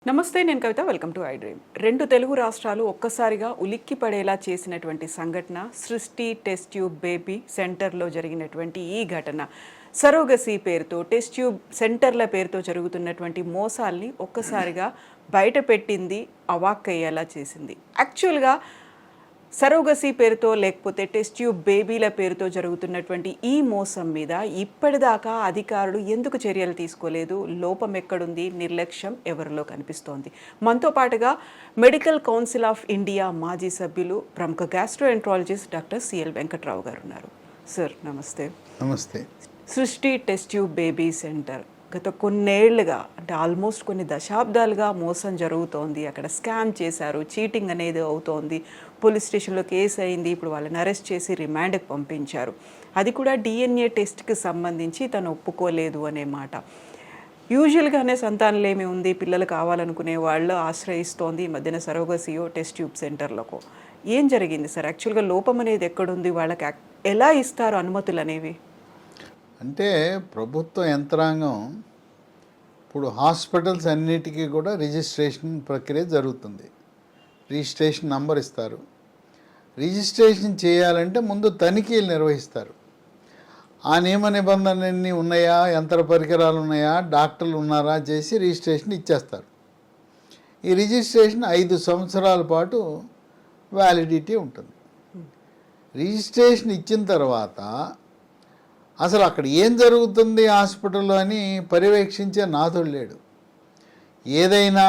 నమస్తే, నేను Kavitha. Welcome to I Dream. రెండు తెలుగు రాష్ట్రాలు ఒక్కసారిగా ఉలిక్కి పడేలా చేసినటువంటి సంఘటన సృష్టి టెస్ట్ ట్యూబ్ బేబీ సెంటర్లో జరిగినటువంటి ఈ ఘటన. సరోగసీ పేరుతో టెస్ట్ ట్యూబ్ సెంటర్ల పేరుతో జరుగుతున్నటువంటి మోసాల్ని ఒక్కసారిగా బయటపెట్టింది, అవాక్కయ్యేలా చేసింది. యాక్చువల్గా సరోగసీ పేరుతో లేకపోతే టెస్ట్ ట్యూబ్ బేబీల పేరుతో జరుగుతున్నటువంటి ఈ మోసం మీద ఇప్పటిదాకా అధికారులు ఎందుకు చర్యలు తీసుకోలేదు? లోపం ఎక్కడుంది? నిర్లక్ష్యం ఎవరిలో కనిపిస్తోంది? మనతో పాటుగా మెడికల్ కౌన్సిల్ ఆఫ్ ఇండియా మాజీ సభ్యులు, ప్రముఖ గ్యాస్ట్రోఎంట్రాలజిస్ట్ డాక్టర్ సిఎల్ వెంకట్రావు గారు ఉన్నారు. సార్ నమస్తే. నమస్తే. సృష్టి టెస్ట్ ట్యూబ్ బేబీ సెంటర్ గత కొన్నేళ్లుగా, అంటే ఆల్మోస్ట్ కొన్ని దశాబ్దాలుగా మోసం జరుగుతోంది. అక్కడ స్కామ్ చేశారు, చీటింగ్ అనేది అవుతోంది. పోలీస్ స్టేషన్లో కేసు అయింది. ఇప్పుడు వాళ్ళని అరెస్ట్ చేసి రిమాండ్కి పంపించారు. అది కూడా డిఎన్ఏ టెస్ట్కి సంబంధించి తను ఒప్పుకోలేదు అనే మాట. యూజువల్గానే సంతానలేమి ఉంది, పిల్లలు కావాలనుకునే వాళ్ళు ఆశ్రయిస్తోంది ఈ మధ్యన సరోగసియో టెస్ట్ ట్యూబ్ సెంటర్లకు. ఏం జరిగింది సార్? యాక్చువల్గా లోపం అనేది ఎక్కడుంది? వాళ్ళకి ఎలా ఇస్తారు అనుమతులు అనేవి? అంటే ప్రభుత్వ యంత్రాంగం ఇప్పుడు హాస్పిటల్స్ అన్నిటికీ కూడా రిజిస్ట్రేషన్ ప్రక్రియ జరుగుతుంది. రిజిస్ట్రేషన్ నంబర్ ఇస్తారు. రిజిస్ట్రేషన్ చేయాలంటే ముందు తనిఖీలు నిర్వహిస్తారు. ఆ నియమ నిబంధనలన్నీ ఉన్నాయా, యంత్ర పరికరాలు ఉన్నాయా, డాక్టర్లు ఉన్నారా చేసి రిజిస్ట్రేషన్ ఇచ్చేస్తారు. ఈ రిజిస్ట్రేషన్ 5 సంవత్సరాల పాటు వ్యాలిడిటీ ఉంటుంది. రిజిస్ట్రేషన్ ఇచ్చిన తర్వాత అసలు అక్కడ ఏం జరుగుతుంది హాస్పిటల్లో అని పర్యవేక్షించే నాథుడు లేడు. ఏదైనా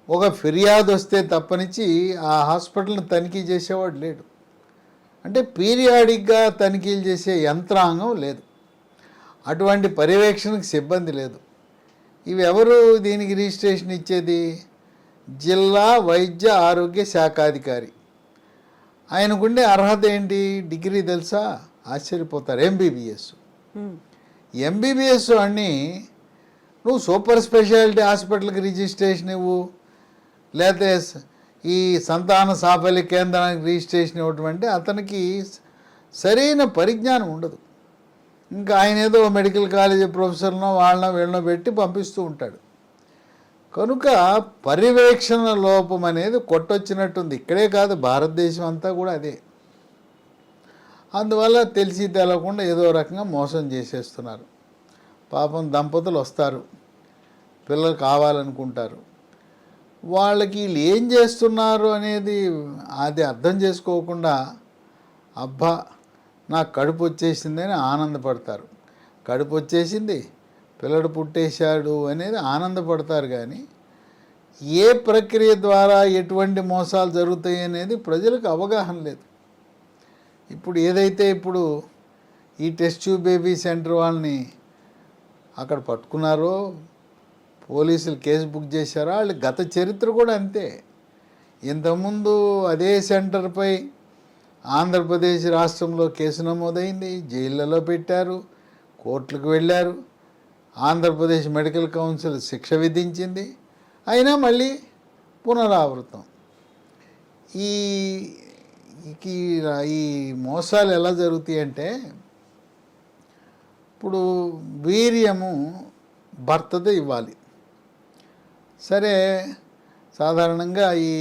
ఒక ఫిర్యాదు వస్తే తప్పనిచ్చి ఆ హాస్పిటల్ని తనిఖీ చేసేవాడు లేడు. అంటే పీరియాడిక్గా తనిఖీలు చేసే యంత్రాంగం లేదు. అటువంటి పర్యవేక్షణకు సిబ్బంది లేదు. ఇవి ఎవరు దీనికి రిజిస్ట్రేషన్ ఇచ్చేది? జిల్లా వైద్య ఆరోగ్య శాఖాధికారి. ఆయనకుండే అర్హత ఏంటి? డిగ్రీ తెలుసా? ఆశ్చర్యపోతారు. ఎంబీబీఎస్ అని నువ్వు సూపర్ స్పెషాలిటీ హాస్పిటల్కి రిజిస్ట్రేషన్ ఇవ్వు, లేకపోతే ఈ సంతాన సాఫల్య కేంద్రానికి రిజిస్ట్రేషన్ ఇవ్వటం అంటే అతనికి సరైన పరిజ్ఞానం ఉండదు. ఇంకా ఆయన ఏదో మెడికల్ కాలేజీ ప్రొఫెసర్నో వాళ్ళనో వీళ్ళనో పెట్టి పంపిస్తూ ఉంటాడు. కనుక పర్యవేక్షణ లోపం అనేది కొట్టొచ్చినట్టుంది. ఇక్కడే కాదు, భారతదేశం అంతా కూడా అదే. అందువల్ల తెలిసి తెలవకుండా ఏదో రకంగా మోసం చేసేస్తున్నారు. పాపం దంపతులు వస్తారు, పిల్లలు కావాలనుకుంటారు. వాళ్ళకి వీళ్ళు ఏం చేస్తున్నారు అనేది అది అర్థం చేసుకోకుండా అబ్బా నాకు కడుపు వచ్చేసిందని ఆనందపడతారు. కడుపు వచ్చేసింది, పిల్లడు పుట్టేశాడు అనేది ఆనందపడతారు. కానీ ఏ ప్రక్రియ ద్వారా ఎటువంటి మోసాలు జరుగుతాయి అనేది ప్రజలకు అవగాహన లేదు. ఇప్పుడు ఏదైతే ఇప్పుడు ఈ టెస్ట్ ట్యూబ్ బేబీ సెంటర్ వాళ్ళని అక్కడ పట్టుకున్నారో, పోలీసులు కేసు బుక్ చేశారో, వాళ్ళు గత చరిత్ర కూడా అంతే. ఇంతకుముందు అదే సెంటర్పై ఆంధ్రప్రదేశ్ రాష్ట్రంలో కేసు నమోదైంది, జైళ్ళలో పెట్టారు, కోర్టులకు వెళ్ళారు, ఆంధ్రప్రదేశ్ మెడికల్ కౌన్సిల్ శిక్ష విధించింది. అయినా మళ్ళీ పునరావృతం. ఈ మోసాలు ఎలా జరుగుతాయి అంటే, ఇప్పుడు వీర్యము భర్తతో ఇవ్వాలి. సరే, సాధారణంగా ఈ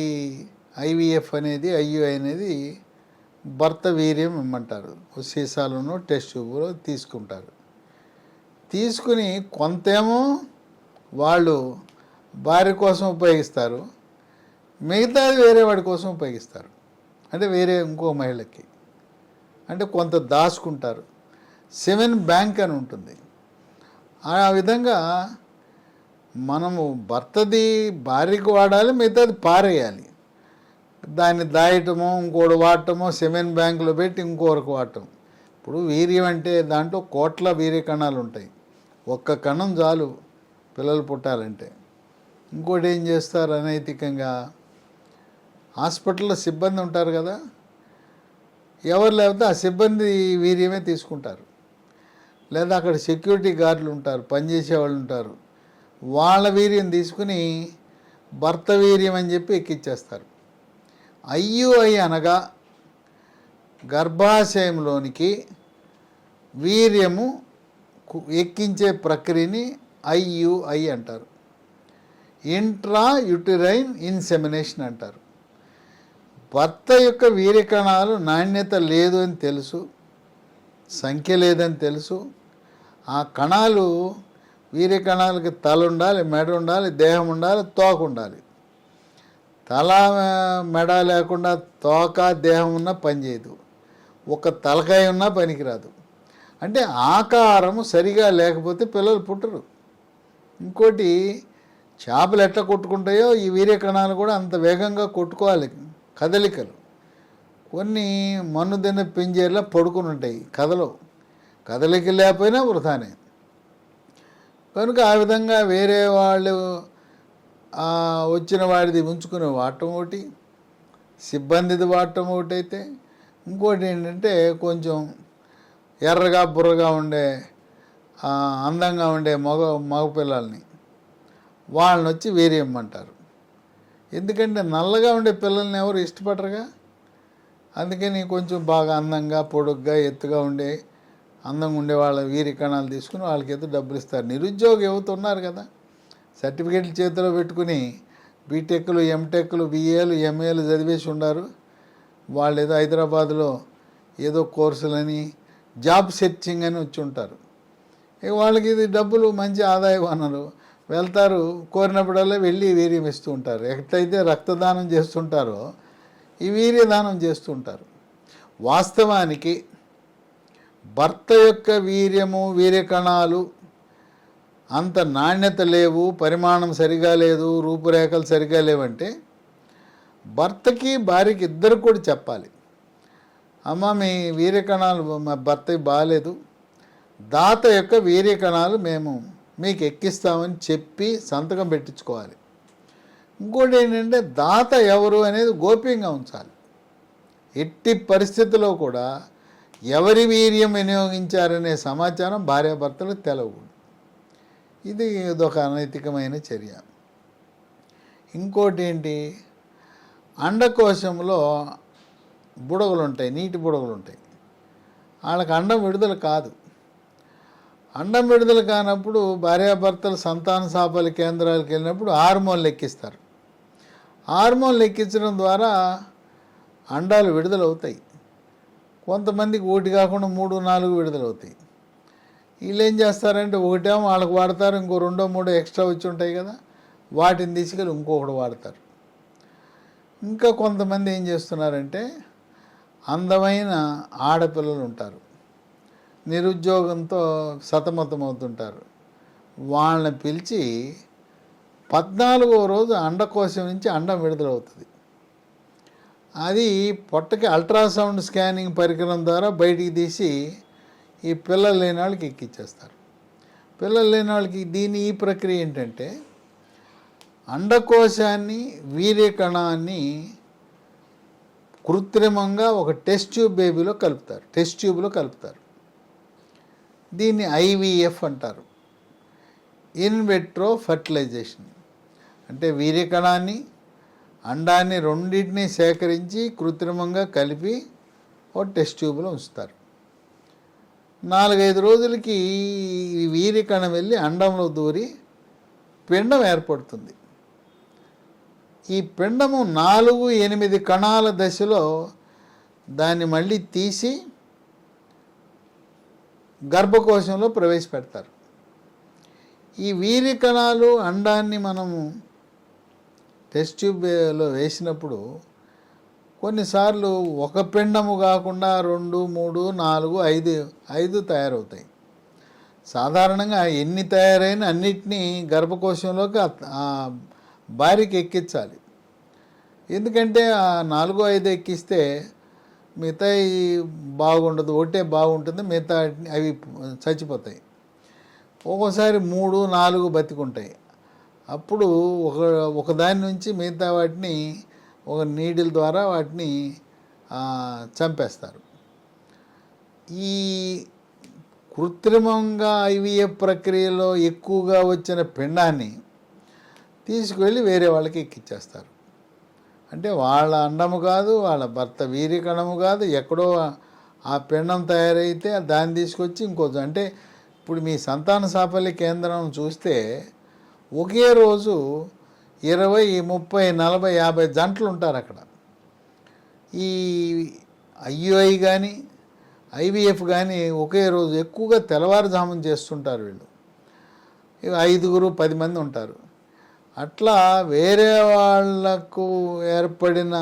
ఐవీఎఫ్ అనేది, ఐయుఐ అనేది భర్త వీర్యం ఇమ్మంటారు. సీసాలను టెస్ట్ ట్యూబ్లో తీసుకుంటారు. తీసుకుని కొంతేమో వాళ్ళు భార్య కోసం ఉపయోగిస్తారు, మిగతాది వేరే వాడి కోసం ఉపయోగిస్తారు. అంటే వేరే ఇంకో మహిళకి, అంటే కొంత దాచుకుంటారు. సెమెన్ బ్యాంక్ అని ఉంటుంది. ఆ విధంగా మనము భర్తది భార్యకు వాడాలి, మిగతాది పారేయాలి. దాన్ని దాయటమో ఇంకోటి వాడటమో, సెమెన్ బ్యాంకులో పెట్టి ఇంకొకరికి వాడటం. ఇప్పుడు వీర్యం అంటే దాంట్లో కోట్ల వీర్య కణాలు ఉంటాయి. ఒక్క కణం చాలు పిల్లలు పుట్టాలంటే. ఇంకోటి ఏం చేస్తారు అనైతికంగా, హాస్పిటల్లో సిబ్బంది ఉంటారు కదా, ఎవరు లేకపోతే ఆ సిబ్బంది వీర్యమే తీసుకుంటారు. లేదా అక్కడ సెక్యూరిటీ గార్డులు ఉంటారు, పనిచేసే వాళ్ళు ఉంటారు, వాళ్ళ వీర్యం తీసుకుని భర్త వీర్యం అని చెప్పి ఎక్కిచ్చేస్తారు. ఐయుఐ అనగా గర్భాశయంలోనికి వీర్యము ఎక్కించే ప్రక్రియని ఐయుఐ అంటారు. ఇంట్రా యుటరైన్ ఇన్సెమినేషన్ అంటారు. భర్త యొక్క వీర్యకణాలు నాణ్యత లేదు అని తెలుసు, సంఖ్య లేదని తెలుసు. ఆ కణాలు వీర్యకణాలకి తల ఉండాలి, మెడ ఉండాలి, దేహం ఉండాలి, తోక ఉండాలి. తల మెడ లేకుండా తోక దేహం ఉన్నా పనిచేయదు, ఒక తలకాయ ఉన్నా పనికిరాదు. అంటే ఆకారము సరిగా లేకపోతే పిల్లలు పుట్టరు. ఇంకోటి, చేపలు ఎట్లా కొట్టుకుంటాయో ఈ వీర్యకణాలు కూడా అంత వేగంగా కొట్టుకోవాలి. కదలికలు కొన్ని మన్నుదిన్న పింజేర్లా పడుకుని ఉంటాయి, కదలిక లేకపోయినా వృధానే. కనుక ఆ విధంగా వేరే వాళ్ళు వచ్చిన వాడిది ఉంచుకునే వాడటం ఒకటి, సిబ్బందిది వాడటం ఒకటి అయితే, ఇంకోటి ఏంటంటే కొంచెం ఎర్రగా బుర్రగా ఉండే అందంగా ఉండే మగపిల్లల్ని వాళ్ళని వచ్చి వీర్యమ్మంటారు. ఎందుకంటే నల్లగా ఉండే పిల్లల్ని ఎవరు ఇష్టపడరుగా. అందుకని కొంచెం బాగా అందంగా పొడుగ్గా ఎత్తుగా అందంగా ఉండే వాళ్ళ వీర్యకణాలు తీసుకుని వాళ్ళకి ఏదో డబ్బులు ఇస్తారు. నిరుద్యోగ యువత ఉన్నారు కదా, సర్టిఫికెట్లు చేతిలో పెట్టుకుని బీటెక్లు, ఎంటెక్లు, బిఏలు, ఎంఏలు చదివేసి ఉన్నారు. వాళ్ళు ఏదో హైదరాబాద్లో ఏదో కోర్సులని, జాబ్ సెర్చింగ్ అని వచ్చి ఉంటారు. ఇక వాళ్ళకి ఇది డబ్బులు, మంచి ఆదాయ వనరు. వెళ్తారు, కోరినప్పుడల్లా వెళ్ళి వీర్యం ఇస్తూ ఉంటారు. ఎట్లయితే రక్తదానం చేస్తుంటారో ఈ వీర్యదానం చేస్తూ ఉంటారు. వాస్తవానికి భర్త యొక్క వీర్యకణాలు అంత నాణ్యత లేవు, పరిమాణం సరిగా లేదు, రూపురేఖలు సరిగా లేవంటే భర్తకి భార్యకి ఇద్దరు కూడా చెప్పాలి, అమ్మ మీ వీర్యకణాలు మా భర్తకి బాగాలేదు, దాత యొక్క వీర్యకణాలు మేము మీకు ఎక్కిస్తామని చెప్పి సంతకం పెట్టించుకోవాలి. ఇంకోటి ఏంటంటే దాత ఎవరు అనేది గోప్యంగా ఉంచాలి. ఎట్టి పరిస్థితుల్లో కూడా ఎవరి వీర్యం వినియోగించారనే సమాచారం భార్యాభర్తలకు తెలవకూడదు. ఇది ఇదొక అనైతికమైన చర్య. ఇంకోటి ఏంటి, అండకోశంలో బుడగలు ఉంటాయి, నీటి బుడగలు ఉంటాయి. వాళ్ళకి అండం విడుదల కాదు. అండం విడుదల కానప్పుడు భార్యాభర్తలు సంతాన సాఫల్య కేంద్రాలకు వెళ్ళినప్పుడు హార్మోన్లు ఎక్కిస్తారు. హార్మోన్లు ఎక్కించడం ద్వారా అండాలు విడుదలవుతాయి. కొంతమందికి ఒకటి కాకుండా 3, 4 విడుదలవుతాయి. వీళ్ళు ఏం చేస్తారంటే ఒకటేమో వాళ్ళకి వాడతారు, ఇంకో 2, 3 ఎక్స్ట్రా వచ్చి ఉంటాయి కదా, వాటిని తీసుకెళ్ళి ఇంకొకటి వాడతారు. ఇంకా కొంతమంది ఏం చేస్తున్నారంటే అందమైన ఆడపిల్లలు ఉంటారు, నిరుద్యోగంతో సతమతమవుతుంటారు. వాళ్ళని పిలిచి 14వ రోజు అండకోశం నుంచి అండం విడుదలవుతుంది. అది పొట్టకి అల్ట్రాసౌండ్ స్కానింగ్ పరికరం ద్వారా బయటికి తీసి ఈ పిల్లలు లేని వాళ్ళకి ఎక్కిచ్చేస్తారు. పిల్లలు లేని వాళ్ళకి ఈ ప్రక్రియ ఏంటంటే అండకోశాన్ని, వీర్యకణాన్ని కృత్రిమంగా ఒక టెస్ట్ ట్యూబ్లో కలుపుతారు. దీన్ని IVF అంటారు, ఇన్ విట్రో ఫర్టిలైజేషన్. అంటే వీర్యకణాన్ని, అండాన్ని రెండింటినీ సేకరించి కృత్రిమంగా కలిపి ఒక టెస్ట్ ట్యూబ్లో ఉంచుతారు. 4-5 రోజులకి ఈ వీర్యకణం వెళ్ళి అండంలో దూరి పిండం ఏర్పడుతుంది. ఈ పిండము 4-8 కణాల దశలో దాన్ని మళ్ళీ తీసి గర్భకోశంలో ప్రవేశపెడతారు. ఈ వీర్యకణాలు అండాన్ని మనము టెస్ట్ ట్యూబ్లో వేసినప్పుడు కొన్నిసార్లు ఒక పిండము కాకుండా 2, 3, 4, 5 తయారవుతాయి. సాధారణంగా ఎన్ని తయారైనా అన్నిటినీ గర్భకోశంలోకి భార్యకి ఎక్కించాలి. ఎందుకంటే 4, 5 ఎక్కిస్తే మిగతా బాగుండదు, ఒకటే బాగుంటుంది, మిగతా అవి చచ్చిపోతాయి. ఒక్కోసారి 3, 4 బతికుంటాయి. అప్పుడు ఒకదాని నుంచి మిగతా వాటిని ఒక నీడిల్ ద్వారా వాటిని చంపేస్తారు. ఈ కృత్రిమంగా IVF ప్రక్రియలో ఎక్కువగా వచ్చిన పిండాన్ని తీసుకువెళ్ళి వేరే వాళ్ళకి ఎక్కిచ్చేస్తారు. అంటే వాళ్ళ అండము కాదు, వాళ్ళ భర్త వీర్యకణము కాదు, ఎక్కడో ఆ పిండం తయారైతే దాన్ని తీసుకొచ్చి ఇంకొంచెం. అంటే ఇప్పుడు మీ సంతాన సాఫల్య కేంద్రం చూస్తే ఒకే రోజు 20, 30, 40, 50 జంటలు ఉంటారు అక్కడ. ఈ ఐయుఐ కానీ ఐవీఎఫ్ కానీ ఒకే రోజు ఎక్కువగా తెల్లవారుజామున చేస్తుంటారు వీళ్ళు. 5, 10 మంది ఉంటారు. అట్లా వేరే వాళ్లకు ఏర్పడిన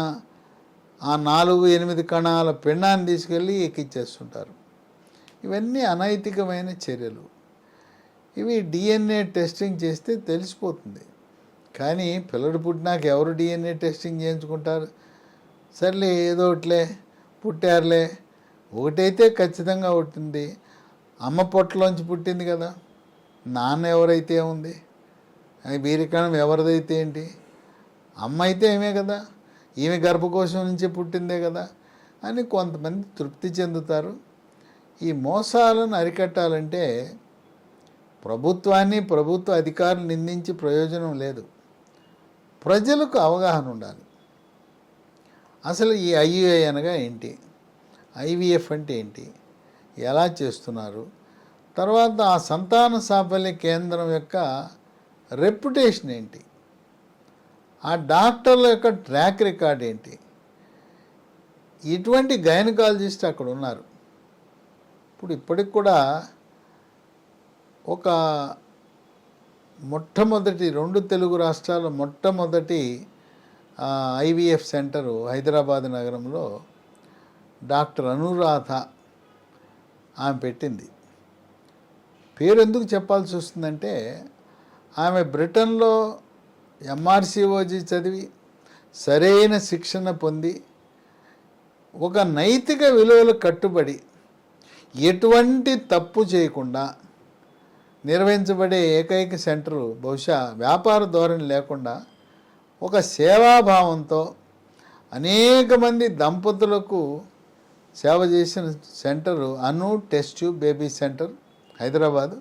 ఆ 4, 8 కణాల పిండాన్ని తీసుకెళ్ళి ఎక్కిచ్చేస్తుంటారు. ఇవన్నీ అనైతికమైన చర్యలు. ఇవి డిఎన్ఏ టెస్టింగ్ చేస్తే తెలిసిపోతుంది. కానీ పిల్లడు పుట్టినాక ఎవరు డిఎన్ఏ టెస్టింగ్ చేయించుకుంటారు? సర్లే ఏదో ఒకటిలే పుట్టారులే, ఒకటైతే ఖచ్చితంగా పుట్టింది, అమ్మ పొట్టలోంచి పుట్టింది కదా, నాన్న ఎవరైతే ఉంది, వీరికణం ఎవరిదైతే ఏంటి, అమ్మ అయితే ఏమే కదా, ఈమె గర్భకోశం నుంచి పుట్టిందే కదా అని కొంతమంది తృప్తి చెందుతారు. ఈ మోసాలను అరికట్టాలంటే ప్రభుత్వాన్ని, ప్రభుత్వ అధికారులు నిందించి ప్రయోజనం లేదు. ప్రజలకు అవగాహన ఉండాలి. అసలు ఈ ఐయుఐ అనగా ఏంటి, ఐవీఎఫ్ అంటే ఏంటి, ఎలా చేస్తున్నారు, తర్వాత ఆ సంతాన సాఫల్య కేంద్రం యొక్క రెప్యుటేషన్ ఏంటి, ఆ డాక్టర్ల యొక్క ట్రాక్ రికార్డ్ ఏంటి. ఇటువంటి గైనకాలజిస్ట్ అక్కడ ఉన్నారు. ఇప్పటికి కూడా ఒక మొట్టమొదటి 2 తెలుగు రాష్ట్రాల మొట్టమొదటి ఐవీఎఫ్ సెంటరు హైదరాబాద్ నగరంలో డాక్టర్ అనురాధ ఆమె పెట్టింది. పేరు ఎందుకు చెప్పాల్సి వస్తుందంటే ఆమె బ్రిటన్లో ఎంఆర్సిఓజీ చదివి సరైన శిక్షణ పొంది ఒక నైతిక విలువలకు కట్టుబడి ఎటువంటి తప్పు చేయకుండా నిర్వహించబడే ఏకైక సెంటరు, బహుశా వ్యాపార ధోరణి లేకుండా ఒక సేవాభావంతో అనేక మంది దంపతులకు సేవ చేసిన సెంటరు అను test tube baby centre Hyderabad.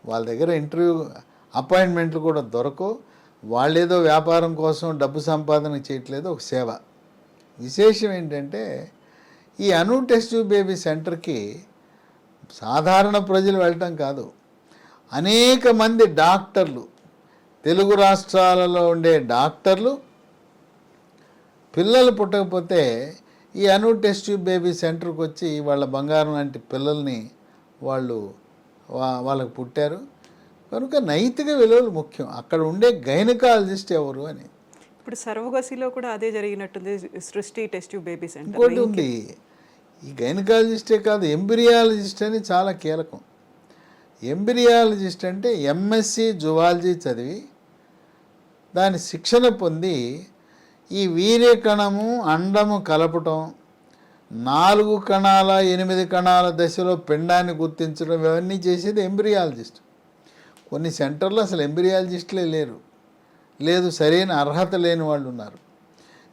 వాళ్ళ దగ్గర ఇంటర్వ్యూ అపాయింట్మెంట్లు కూడా దొరకవు. వాళ్ళేదో వ్యాపారం కోసం డబ్బు సంపాదన చేయట్లేదు, ఒక సేవ. విశేషం ఏంటంటే ఈ అను టెస్ట్ ట్యూబ్ బేబీ సెంటర్కి సాధారణ ప్రజలు వెళ్ళటం కాదు, అనేక మంది డాక్టర్లు, తెలుగు రాష్ట్రాలలో ఉండే డాక్టర్లు పిల్లలు పుట్టకపోతే ఈ అను టెస్ట్ ట్యూబ్ బేబీ సెంటర్కి వచ్చి వాళ్ళ బంగారం లాంటి పిల్లల్ని వాళ్ళకు పుట్టారు. కనుక నైతిక విలువలు ముఖ్యం. అక్కడ ఉండే గైనకాలజిస్ట్ ఎవరు అని. ఇప్పుడు సర్వగసిలో కూడా అదే జరిగినట్టుంది. సృష్టి టెస్ట్ ట్యూబ్ బేబీ సెంటర్ ఇంకోటి ఉంది. ఈ గైనకాలజిస్టే కాదు, ఎంబ్రియాలజిస్ట్ అని చాలా కీలకం. ఎంబ్రియాలజిస్ట్ అంటే ఎంఎస్సి జువాలజీ చదివి దాని శిక్షణ పొంది ఈ వీర్యకణము అండము కలపటం, 4 కణాల 8 కణాల దశలో పిండాన్ని గుర్తించడం, ఇవన్నీ చేసేది ఎంబ్రియాలజిస్ట్. కొన్ని సెంటర్లు అసలు ఎంబ్రియాలజిస్టులే లేదు, సరైన అర్హత లేని వాళ్ళు ఉన్నారు.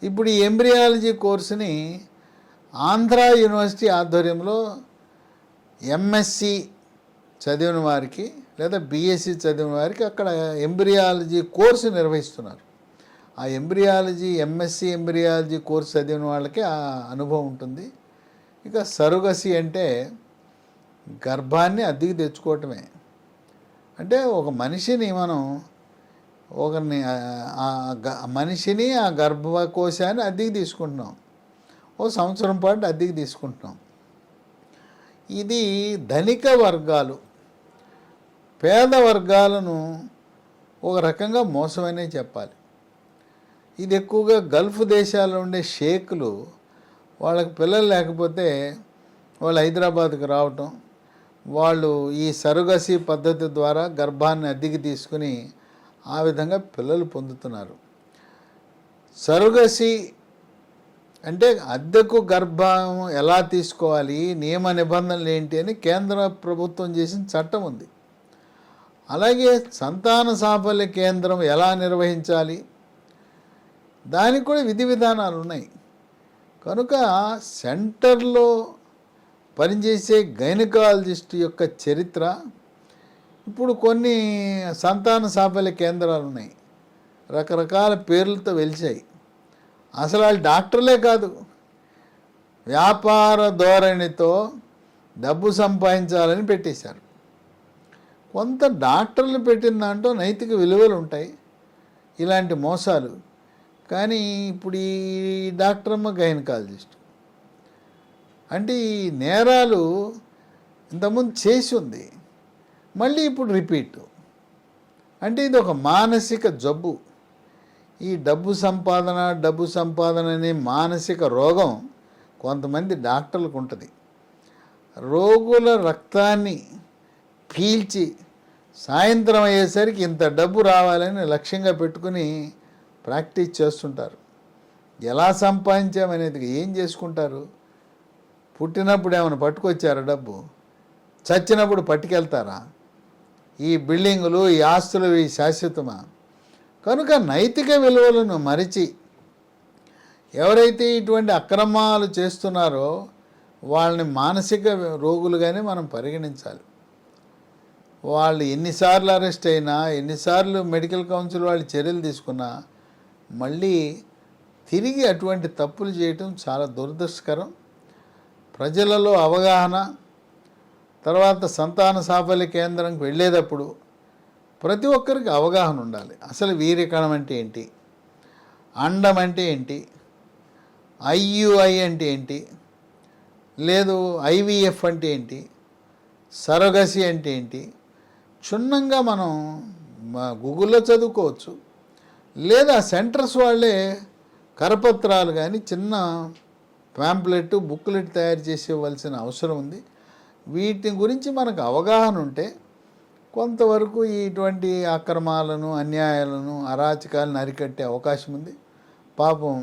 ఇప్పుడు ఈ ఎంబ్రియాలజీ కోర్సుని ఆంధ్ర యూనివర్సిటీ ఆధ్వర్యంలో ఎంఎస్సి చదివిన వారికి లేదా బీఎస్సీ చదివిన వారికి అక్కడ ఎంబ్రియాలజీ కోర్సు నిర్వహిస్తున్నారు. ఆ ఎంబ్రియాలజీ ఎంఎస్సి ఎంబ్రియాలజీ కోర్సు చదివిన వాళ్ళకి ఆ అనుభవం ఉంటుంది. ఇక సరుగసి అంటే గర్భాన్ని అద్దెకి తెచ్చుకోవటమే. అంటే ఒక మనిషిని మనం మనిషిని ఆ గర్భకోశాన్ని అద్దెకి తీసుకుంటున్నాం, 1 సంవత్సరం పాటు అద్దెకి తీసుకుంటున్నాం. ఇది ధనిక వర్గాలు పేద వర్గాలను ఒక రకంగా మోసమనే చెప్పాలి. ఇది ఎక్కువగా గల్ఫ్ దేశాల్లో ఉండే షేకులు వాళ్ళకి పిల్లలు లేకపోతే వాళ్ళు హైదరాబాద్కి రావటం, వాళ్ళు ఈ సరుగసి పద్ధతి ద్వారా గర్భాన్ని అద్దెకి తీసుకుని ఆ విధంగా పిల్లలు పొందుతున్నారు. సరుగసి అంటే అద్దెకు గర్భం ఎలా తీసుకోవాలి, నియమ నిబంధనలు ఏంటి అని కేంద్ర ప్రభుత్వం చేసిన చట్టం ఉంది. అలాగే సంతాన సాఫల్య కేంద్రం ఎలా నిర్వహించాలి, దానికి కూడా విధి విధానాలు ఉన్నాయి. కనుక సెంటర్లో పనిచేసే గైనకాలజిస్ట్ యొక్క చరిత్ర, ఇప్పుడు కొన్ని సంతాన సాఫల్య కేంద్రాలు ఉన్నాయి, రకరకాల పేర్లతో వెలిచాయి. అసలు వాళ్ళు డాక్టర్లే కాదు, వ్యాపార ధోరణితో డబ్బు సంపాదించాలని పెట్టేశారు. కొంత డాక్టర్లు పెట్టిన దాంట్లో నైతిక విలువలు ఉంటాయి, ఇలాంటి మోసాలు. కానీ ఇప్పుడు ఈ డాక్టర్ అమ్మ గైనకాలజిస్ట్. అంటే ఈ నేరాలు ఇంతకుముందు చేసి ఉంది, మళ్ళీ ఇప్పుడు రిపీట్. అంటే ఇది ఒక మానసిక జబ్బు. ఈ డబ్బు సంపాదన అనే మానసిక రోగం కొంతమంది డాక్టర్లకు ఉంటుంది. రోగుల రక్తాన్ని పీల్చి సాయంత్రం అయ్యేసరికి ఇంత డబ్బు రావాలని లక్ష్యంగా పెట్టుకుని ప్రాక్టీస్ చేస్తుంటారు. ఎలా సంపాదించామనేది ఏం చేసుకుంటారు? పుట్టినప్పుడు ఏమైనా పట్టుకొచ్చారా డబ్బు? చచ్చినప్పుడు పట్టుకెళ్తారా? ఈ బిల్డింగులు, ఈ ఆస్తులు ఈ శాశ్వతమా? కనుక నైతిక విలువలను మరిచి ఎవరైతే ఇటువంటి అక్రమాలు చేస్తున్నారో వాళ్ళని మానసిక రోగులుగానే మనం పరిగణించాలి. వాళ్ళు ఎన్నిసార్లు అరెస్ట్ అయినా, ఎన్నిసార్లు మెడికల్ కౌన్సిల్ వాళ్ళు చర్యలు తీసుకున్నా మళ్ళీ తిరిగి అటువంటి తప్పులు చేయటం చాలా దురదృష్టకరం. ప్రజలలో అవగాహన, తర్వాత సంతాన సాఫల్య కేంద్రంకి వెళ్ళేటప్పుడు ప్రతి ఒక్కరికి అవగాహన ఉండాలి. అసలు వీర్యకణం అంటే ఏంటి, అండం అంటే ఏంటి, ఐయుఐ అంటే ఏంటి, లేదు ఐవీఎఫ్ అంటే ఏంటి, సరోగసి అంటే ఏంటి, క్షుణ్ణంగా మనం గూగుల్లో చదువుకోవచ్చు. లేదా సెంటర్స్ వాళ్ళే కరపత్రాలు కానీ చిన్న ప్యాంప్లెట్, బుక్లెట్ తయారు చేసేవలసిన అవసరం ఉంది. వీటి గురించి మనకు అవగాహన ఉంటే కొంతవరకు ఇటువంటి అక్రమాలను, అన్యాయాలను, అరాచకాలను అరికట్టే అవకాశం ఉంది. పాపం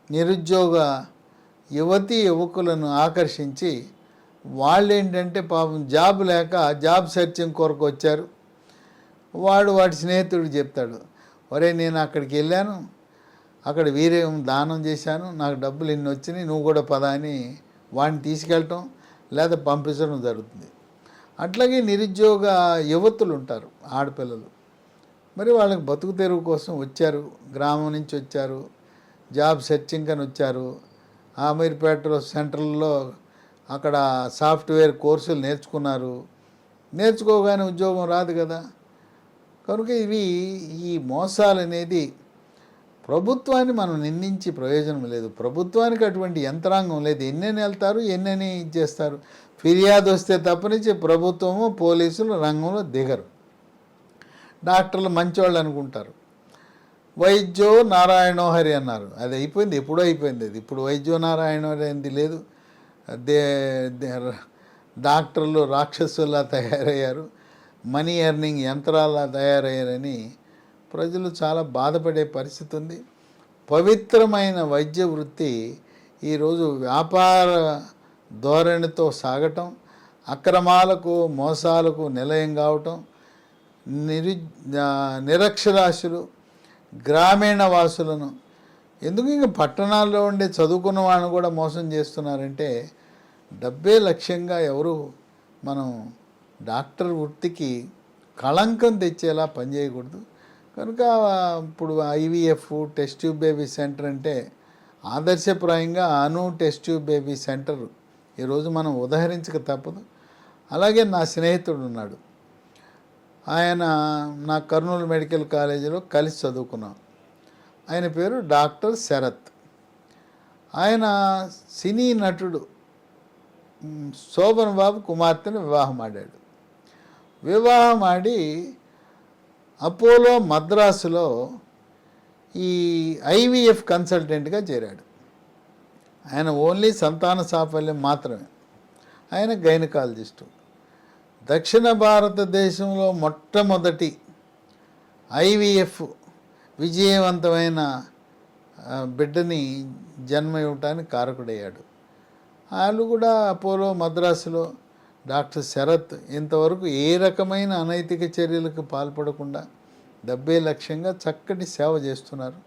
నిరుద్యోగ యువకులను ఆకర్షించి వాళ్ళు ఏంటంటే పాపం జాబ్ లేక జాబ్ సెర్చింగ్ కొరకు వచ్చారు. వాడి స్నేహితుడికి చెప్తాడు, ఒరే నేను అక్కడికి వెళ్ళాను, అక్కడ వీర్యం దానం చేశాను, నాకు డబ్బులు ఇన్ని వచ్చినాయి, నువ్వు కూడా పద అని వాడిని తీసుకెళ్ళటం లేదా పంపించడం జరుగుతుంది. అట్లాగే నిరుద్యోగ యువతులు ఉంటారు, ఆడపిల్లలు. మరి వాళ్ళకి బతుకు తెరువు కోసం వచ్చారు, గ్రామం నుంచి వచ్చారు, జాబ్ సెర్చింగ్ అని వచ్చారు. అమీర్పేటలో సెంట్రల్లో అక్కడ సాఫ్ట్వేర్ కోర్సులు నేర్చుకున్నారు. నేర్చుకోగానే ఉద్యోగం రాదు కదా. కనుక ఈ మోసాలు అనేది ప్రభుత్వాన్ని మనం నిందించి ప్రయోజనం లేదు. ప్రభుత్వానికి అటువంటి యంత్రాంగం లేదు. ఎన్నెన్ని వెళ్తారు, ఎన్నెన్ని చేస్తారు. ఫిర్యాదు వస్తే తప్పనిచ్చి ప్రభుత్వము, పోలీసులు రంగంలో దిగరు. డాక్టర్లు మంచివాళ్ళు అనుకుంటారు. వైద్యో నారాయణో హరి అన్నారు, అది అయిపోయింది, ఎప్పుడో అయిపోయింది. అది ఇప్పుడు వైద్యో నారాయణో హరి అనేది లేదు. డాక్టర్లు రాక్షసుల్లా తయారయ్యారు, మనీ ఎర్నింగ్ యంత్రాల్లా తయారయ్యారని ప్రజలు చాలా బాధపడే పరిస్థితి ఉంది. పవిత్రమైన వైద్య వృత్తి ఈరోజు వ్యాపార ధోరణితో సాగటం, అక్రమాలకు, మోసాలకు నిలయం కావటం, నిరక్షరాస్యులు, గ్రామీణ వాసులను, ఎందుకు ఇంక పట్టణాల్లో ఉండే చదువుకున్న వాళ్ళని కూడా మోసం చేస్తున్నారంటే డబ్బే లక్ష్యంగా ఎవరు మనం డాక్టర్ వృత్తికి కళంకం తెచ్చేలా పనిచేయకూడదు. కనుక ఇప్పుడు IVF test tube baby centre అంటే ఆదర్శప్రాయంగా అను టెస్ట్ ట్యూబ్ బేబీ సెంటర్ ఈరోజు మనం ఉదహరించక తప్పదు. అలాగే నా స్నేహితుడు ఉన్నాడు, ఆయన నా కర్నూలు మెడికల్ కాలేజీలో కలిసి చదువుకున్నాం. ఆయన పేరు డాక్టర్ శరత్. ఆయన సినీ నటుడు శోభన్ బాబు కుమార్తెను వివాహం ఆడాడు. వివాహం ఆడి అపోలో మద్రాసులో ఈ ఐవీఎఫ్ కన్సల్టెంట్గా చేరాడు. ఆయన ఓన్లీ సంతాన సాఫల్యం మాత్రమే. ఆయన గైనకాలజిస్టు. దక్షిణ భారతదేశంలో మొట్టమొదటి ఐవీఎఫ్ విజయవంతమైన బిడ్డని జన్మ ఇవ్వటానికి కారకుడయ్యాడు. వాళ్ళు కూడా అపోలో మద్రాసులో డాక్టర్ శరత్ ఇంతవరకు ఏ రకమైన అనైతిక చర్యలకు పాల్పడకుండా డబ్బే లక్ష్యంగా చక్కటి సేవ చేస్తున్నారు.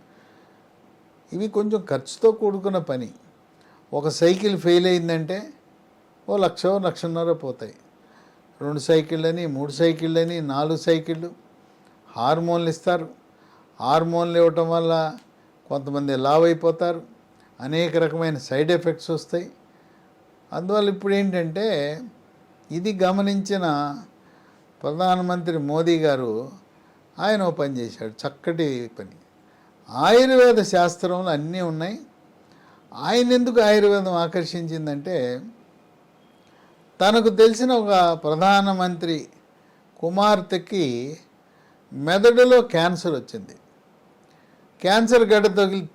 ఇవి కొంచెం ఖర్చుతో కూడుకున్న పని. ఒక సైకిల్ ఫెయిల్ అయిందంటే ఓ 1,00,000-1,50,000 పోతాయి. 2 సైకిళ్ళని, 3 సైకిళ్ళని, 4 సైకిళ్ళు. హార్మోన్లు ఇస్తారు. హార్మోన్లు ఇవ్వటం వల్ల కొంతమంది లావ్ అయిపోతారు, అనేక రకమైన సైడ్ ఎఫెక్ట్స్ వస్తాయి. అందువల్ల ఇప్పుడు ఏంటంటే ఇది గమనించిన ప్రధానమంత్రి మోదీ గారు ఆయన ఓ పని చేశాడు, చక్కటి పని. ఆయుర్వేద శాస్త్రంలో అన్నీ ఉన్నాయి. ఆయన ఎందుకు ఆయుర్వేదం ఆకర్షించిందంటే తనకు తెలిసిన ఒక ప్రధానమంత్రి కుమార్తెకి మెదడులో క్యాన్సర్ వచ్చింది. క్యాన్సర్ గడ్డ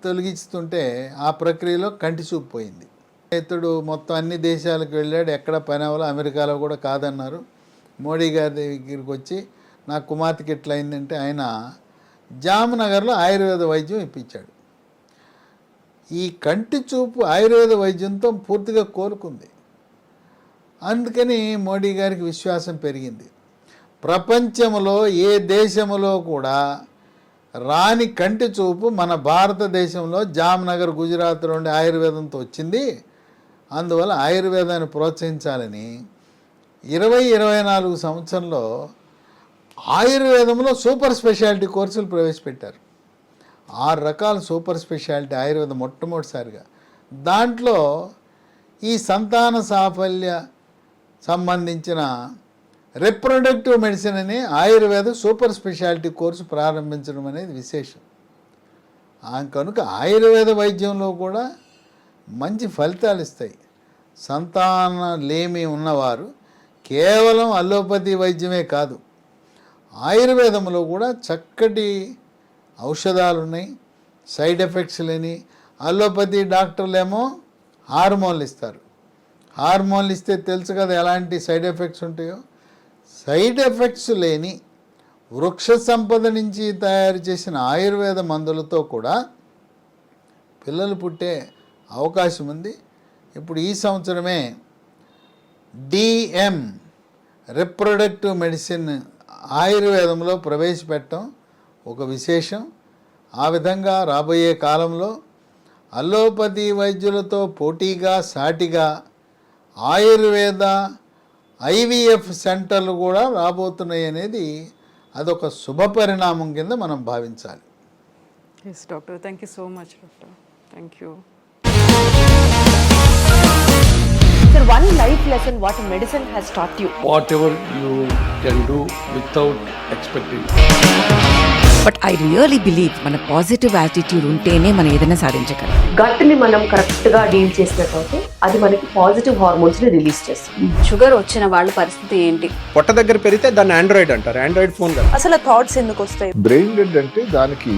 తొలగిస్తుంటే ఆ ప్రక్రియలో కంటి చూపు పోయింది. ఇతడు మొత్తం అన్ని దేశాలకు వెళ్ళాడు, ఎక్కడ పని అవ్వాలో, అమెరికాలో కూడా కాదన్నారు. మోడీ గారి దగ్గరికి వచ్చి నా కుమార్తెకి ఎట్లా అయిందంటే ఆయన జామ్నగర్లో ఆయుర్వేద వైద్యం ఇప్పించాడు. ఈ కంటి చూపు ఆయుర్వేద వైద్యంతో పూర్తిగా కోలుకుంది. అందుకని మోడీ గారికి విశ్వాసం పెరిగింది. ప్రపంచంలో ఏ దేశంలో కూడా రాని కంటి చూపు మన భారతదేశంలో జామ్నగర్ గుజరాత్లో ఉండే ఆయుర్వేదంతో వచ్చింది. అందువల్ల ఆయుర్వేదాన్ని ప్రోత్సహించాలని 2024 సంవత్సరంలో ఆయుర్వేదంలో సూపర్ స్పెషాలిటీ కోర్సులు ప్రవేశపెట్టారు. 6 రకాల సూపర్ స్పెషాలిటీ ఆయుర్వేదం మొట్టమొదటిసారిగా. దాంట్లో ఈ సంతాన సాఫల్య సంబంధించిన రిప్రొడక్టివ్ మెడిసిన్ అనే ఆయుర్వేద సూపర్ స్పెషాలిటీ కోర్సు ప్రారంభించడం అనేది విశేషం. కనుక ఆయుర్వేద వైద్యంలో కూడా మంచి ఫలితాలు ఇస్తాయి. సంతానలేమి ఉన్నవారు కేవలం అల్లోపతి వైద్యమే కాదు, ఆయుర్వేదంలో కూడా చక్కటి ఔషధాలు ఉన్నాయి, సైడ్ ఎఫెక్ట్స్ లేని. అల్లోపతి డాక్టర్లేమో హార్మోన్లు ఇస్తారు. హార్మోన్లు ఇస్తే తెలుసు కదా ఎలాంటి సైడ్ ఎఫెక్ట్స్ ఉంటాయో. సైడ్ ఎఫెక్ట్స్ లేని వృక్ష సంపద నుంచి తయారు చేసిన ఆయుర్వేద మందులతో కూడా పిల్లలు పుట్టే అవకాశం ఉంది. ఇప్పుడు ఈ సంవత్సరమే డిఎం రిప్రొడక్టివ్ మెడిసిన్ ఆయుర్వేదంలో ప్రవేశపెట్టడం ఒక విశేషం. ఆ విధంగా రాబోయే కాలంలో అల్లోపతి వైద్యులతో పోటీగా సాటిగా ఆయుర్వేద ఐవీఎఫ్ సెంటర్లు కూడా రాబోతున్నాయి అనేది అదొక శుభ పరిణామం కింద మనం భావించాలి. Yes doctor, thank you so much doctor. Thank you. Sir, one life lesson what medicine has taught you. Whatever you can do without expecting. But I really believe మన పాజిటివ్ యాటిట్యూడ్ ఉంటేనే మనం ఏదైనా సాధించగలం. గట్ని మనం కరెక్ట్ గా deal చేసినట్లయితే అది మనకి పాజిటివ్ హార్మోన్స్ ని రిలీజ్ చేస్తుంది. షుగర్ వచ్చిన వాళ్ళ పరిస్థితి ఏంటి? పొట్ట దగ్గర పెరిగితే దాన్ని ఆండ్రాయిడ్ అంటారు, ఆండ్రాయిడ్ ఫోన్ కదా. అసలు థాట్స్ ఎందుకు వస్తాయి? బ్రెయిన్ డెడ్ అంటే దానికి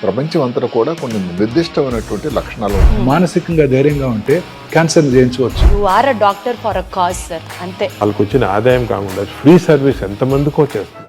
ప్రపంచం అంతా కూడా కొన్ని నిర్దిష్టమైనటువంటి లక్షణాలు ఉంటాయి. మానసికంగా ధైర్యంగా ఉంటే క్యాన్సర్ జయించవచ్చు. You are a doctor for a cause sir, అంతే. వాళ్ళకి వచ్చిన ఆదాయం కాకుండా ఫ్రీ సర్వీస్ ఎంతమందికో చేస్తుంది.